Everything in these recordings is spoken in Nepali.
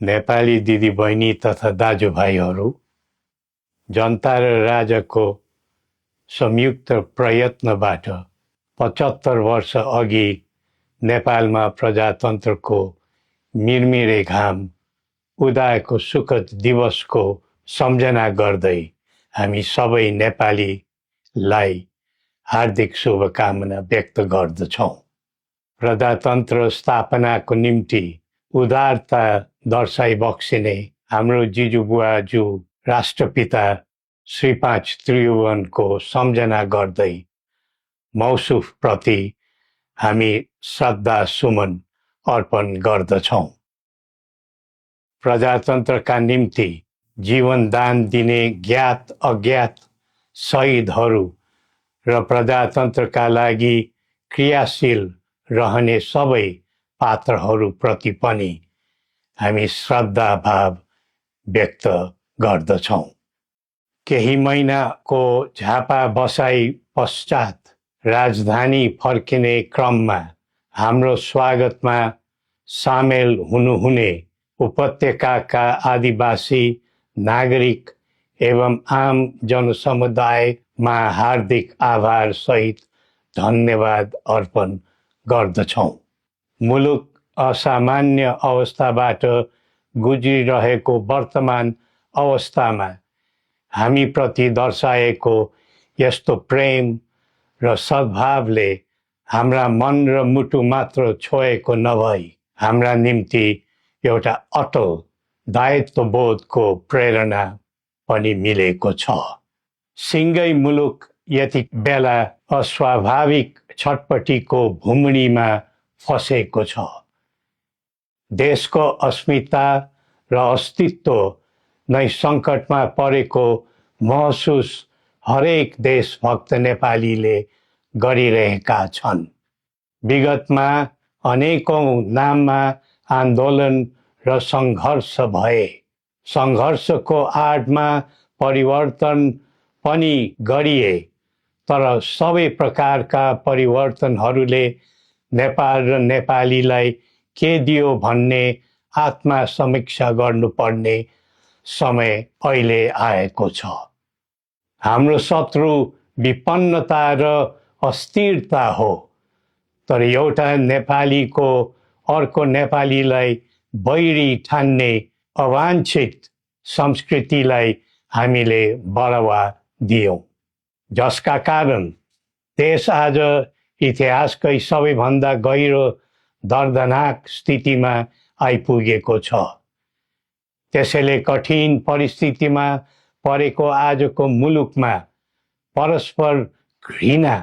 नेपाली दिदीबहिनी तथा दाजुभाइहरू, जनता र राजाको संयुक्त प्रयत्नबाट 75 वर्ष अघि नेपालमा प्रजातन्त्रको मिरमिरे घाम उदाएको सुखद दिवसको सम्झना गर्दै हामी सबै नेपालीलाई हार्दिक शुभकामना व्यक्त गर्दछौँ। प्रजातन्त्र स्थापनाको निम्ति उदारता दर्शाइ बक्सिने हाम्रो जिजुबुवाजू राष्ट्रपिता श्री 5 त्रिभुवनको सम्झना गर्दै मौसुफ प्रति हामी श्रद्धा सुमन अर्पण गर्दछौँ। प्रजातन्त्रका निम्ति जीवन दान दिने ज्ञात अज्ञात शहीदहरू र प्रजातन्त्रका लागि क्रियाशील रहने सबै पात्रहरूप्रति पनि हामी श्रद्धा भाव व्यक्त गर्दछौँ। केही महिनाको झापा बसाई पश्चात राजधानी फर्किने क्रममा हाम्रो स्वागतमा सामेल हुनुहुने उपत्यकाका आदिवासी नागरिक एवं आम जनसमुदायमा हार्दिक आभार सहित धन्यवाद अर्पण गर्दछौँ। मुलुक असामान्य अवस्थाबाट गुज्रिरहेको वर्तमान अवस्थामा हामीप्रति दर्शाएको यस्तो प्रेम र सद्भावले हाम्रा मन र मुटु मात्र छोएको नभई हाम्रा निम्ति एउटा अटल दायित्वबोधको प्रेरणा पनि मिलेको छ। सिङ्गै मुलुक यति बेला अस्वाभाविक छटपटीको भुमणीमा फसेको छ। देशको अस्मिता र अस्तित्व नै सङ्कटमा परेको महसुस हरेक देशभक्त नेपालीले गरिरहेका छन्। विगतमा अनेकौं नाममा आन्दोलन र सङ्घर्ष भए। सङ्घर्षको आडमा परिवर्तन पनि गरिए, तर सबै प्रकारका परिवर्तनहरूले नेपाल र नेपालीलाई के दियो भन्ने आत्मसमीक्षा गर्नुपर्ने समय अहिले आएको छ। हाम्रो शत्रु विपन्नता र अस्थिरता हो, तर एउटा नेपालीको अर्को नेपालीलाई बैरी ठान्ने अवाञ्छित संस्कृतिलाई हामीले बढावा दियौँ, जसका कारण देश आज इतिहासकै सबैभन्दा गहिरो दर्दनाक स्थितिमा आइपुगेको छ। त्यसैले कठिन परिस्थितिमा परेको आजको मुलुकमा परस्पर घृणा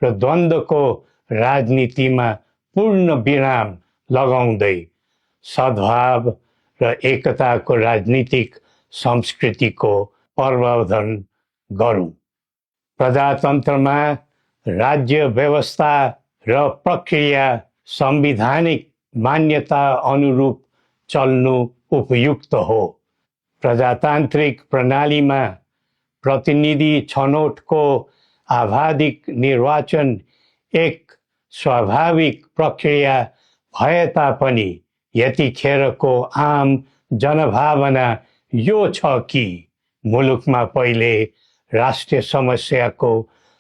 र द्वन्द्वको राजनीतिमा पूर्ण विराम लगाउँदै सद्भाव र एकताको राजनीतिक संस्कृतिको प्रवर्धन गरौँ। प्रजातन्त्रमा राज्य व्यवस्था र प्रक्रिया संवैधानिक मान्यता अनुरूप चल्नु उपयुक्त हो। प्रजातान्त्रिक प्रणालीमा प्रतिनिधि छनौटको आवाधिक निर्वाचन एक स्वाभाविक प्रक्रिया भए तापनि यतिखेरको आम जनभावना यो छ कि मुलुकमा पहिले राष्ट्रिय समस्याको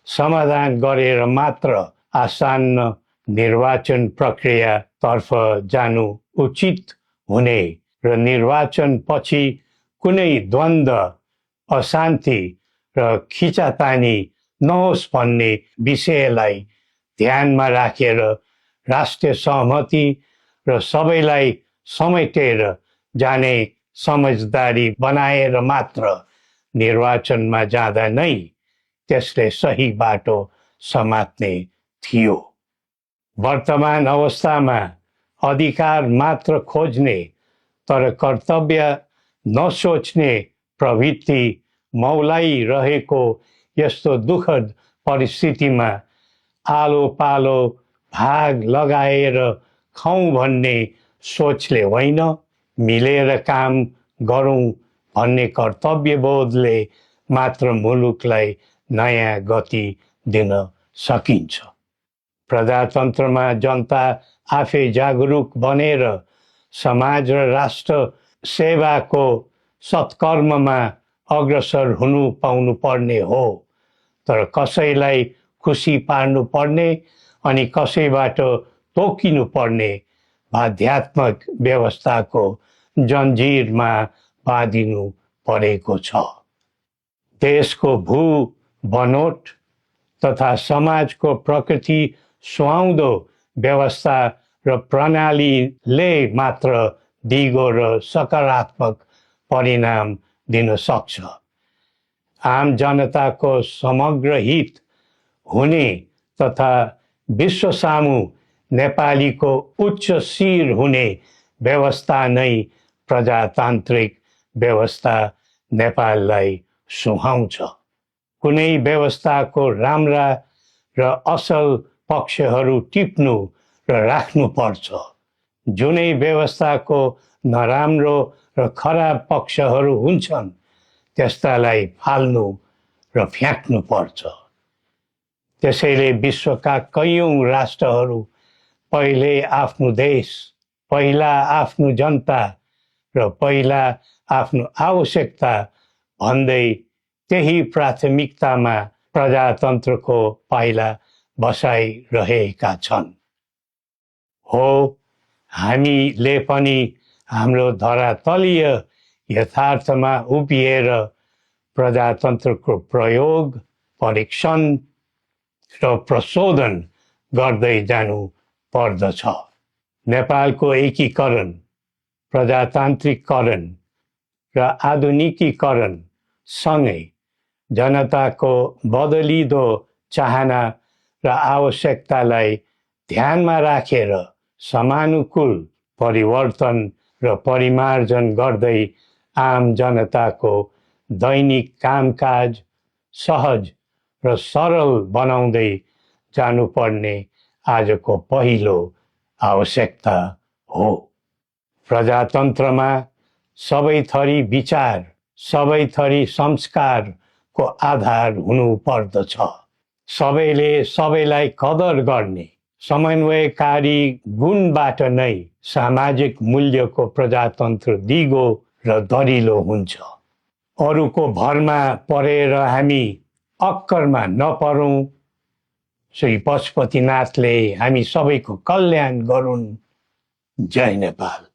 समाधान गरेर मात्र आसन्न निर्वाचन प्रक्रियातर्फ जानु उचित हुने र निर्वाचन पछि कुनै द्वन्द्व, अशान्ति र खिचातानी नहोस् भन्ने विषयलाई ध्यानमा राखेर राष्ट्रिय सहमति र सबैलाई समेटेर जाने समझदारी बनाएर मात्र निर्वाचनमा जाँदा नै त्यसले सही बाटो समात्ने थियो। वर्तमान अवस्थामा अधिकार मात्र खोज्ने तर कर्तव्य नसोच्ने प्रवृत्ति मौलाइरहेको यस्तो दुःखद परिस्थितिमा आलो पालो भाग लगाएर खाउँ भन्ने सोचले होइन, मिलेर काम गरौँ भन्ने कर्तव्यबोधले मात्र मुलुकलाई नयाँ गति दिन सकिन्छ। प्रजातन्त्रमा जनता आफै जागरुक बनेर समाज र राष्ट्र सेवाको सत्कर्ममा अग्रसर हुनु पाउनु पर्ने हो, तर कसैलाई खुसी पार्नु पर्ने अनि कसैबाट तोकिनु पर्ने आध्यात्मिक व्यवस्थाको जन्जिरमा बाँधिनु परेको छ। देशको भू बनोट तथा समाजको प्रकृति सुहाउँदो व्यवस्था र प्रणालीले मात्र दिगो र सकारात्मक परिणाम दिन सक्छ। आम जनताको समग्र हित हुने तथा विश्व सामु नेपालीको उच्च शिर हुने व्यवस्था नै प्रजातान्त्रिक व्यवस्था नेपाललाई सुहाउँछ। कुनै व्यवस्थाको राम्रा र असल पक्षहरू टिप्नु र राख्नुपर्छ। जुनै व्यवस्थाको नराम्रो र खराब पक्षहरू हुन्छन् त्यस्तालाई फाल्नु र फ्याँक्नुपर्छ। त्यसैले विश्वका कैयौँ राष्ट्रहरू पहिले आफ्नो देश, पहिला आफ्नो जनता र पहिला आफ्नो आवश्यकता भन्दै त्यही प्राथमिकतामा प्रजातन्त्रको पाइला बसाइरहेका छन्। हो, हामीले पनि हाम्रो धरातलीय यथार्थमा उभिएर प्रजातन्त्रको प्रयोग, परीक्षण र प्रशोधन गर्दै जानु पर्दछ। नेपालको एकीकरण, प्रजातान्त्रिकरण र आधुनिकीकरण सँगै जनताको बदलिदो चाहना र आवश्यकतालाई ध्यानमा राखेर समानुकूल परिवर्तन र परिमार्जन गर्दै आम जनताको दैनिक कामकाज सहज र सरल बनाउँदै जानुपर्ने आजको पहिलो आवश्यकता हो। प्रजातन्त्रमा सबै थरी विचार, सबै थरी संस्कारको आधार हुनु पर्दछ। सबैले सबैलाई कदर गर्ने समन्वयकारी गुणबाट नै सामाजिक मूल्यको प्रजातन्त्र दिगो र दरिलो हुन्छ। अरूको भरमा परेर हामी अक्करमा नपरौँ। श्री पशुपतिनाथले हामी सबैको कल्याण गरून्। जय नेपाल।